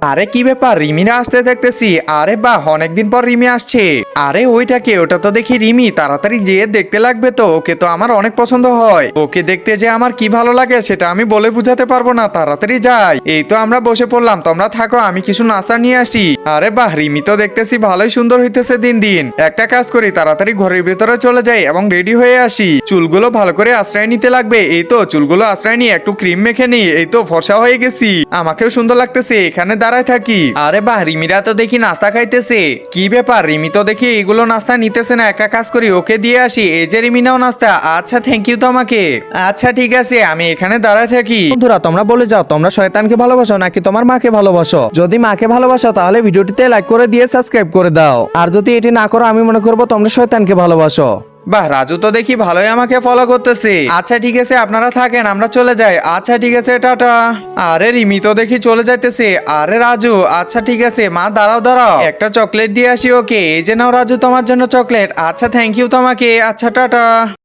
আরে কি ব্যাপার, রিমিরা আসতে দেখতেছি। আরে বাহ, অনেকদিন পর রিমি আসছে। আরে ওইটা কে? ওটা তো দেখি রিমি। তাড়াতাড়ি যেয়ে দেখতে লাগবে তো, ওকে তো আমার অনেক পছন্দ হয়। ওকে দেখতে যে আমার কি ভালো লাগে সেটা আমি বলে বুঝাতে পারবো না। তাড়াতাড়ি যাই। এই তো আমরা বসে পড়লাম, তোমরা থাকো, আমি কিছু নাস্তা নিয়ে আসি। আরে বাহ, রিমি তো দেখতেছি ভালোই সুন্দর হইতেছে দিন দিন। একটা কাজ করি, তাড়াতাড়ি ঘরের ভিতরে চলে যাই এবং রেডি হয়ে আসি। চুলগুলো ভালো করে আশ্রয় নিতে লাগবে। এই তো চুলগুলো আশ্রয় নিয়ে একটু ক্রিম মেখে নিই। এই তো ফর্সা হয়ে গেছি, আমাকেও সুন্দর লাগতেছে। এখানে দাঁড়ায় থাকি। আরে বাহ, রিমিরা তো দেখি নাস্তা খাইতেছে। কি ব্যাপার, রিমি তো দেখি এগুলো নাস্তা নিতেছে না। একটা কাজ করি, ওকে দিয়ে আসি। এই যে রিমি, নাও নাস্তা। আচ্ছা, থ্যাংক ইউ তোমাকে। আচ্ছা ঠিক আছে, আমি এখানে দাঁড়ায় থাকি। বন্ধুরা, তোমরা বলে যাও তোমরা শয়তানকে ভালোবাসো নাকি তোমার মাকে ভালোবাসো। যদি মাকে ভালোবাসো তাহলে ভিডিওটিতে লাইক করে দিয়ে সাবস্ক্রাইব করে দাও, আর যদি এটি না করো আমি মনে করবো তোমরা শয়তানকে ভালোবাসো। বাহ, রাজু তো দেখি ভালোই আমাকে ফলো করতেছে। আচ্ছা ঠিক আছে, আপনারা থাকেন, আমরা চলে যাই। আচ্ছা ঠিক আছে, টাটা। আরে রিমি তো দেখি চলে যাইতেছে। আরে রাজু, আচ্ছা ঠিক আছে। মা দাঁড়াও দাঁড়াও, একটা চকলেট দিয়ে আসি ওকে। এই যে নাও রাজু, তোমার জন্য চকলেট। আচ্ছা থ্যাংক ইউ তোমাকে। আচ্ছা টাটা।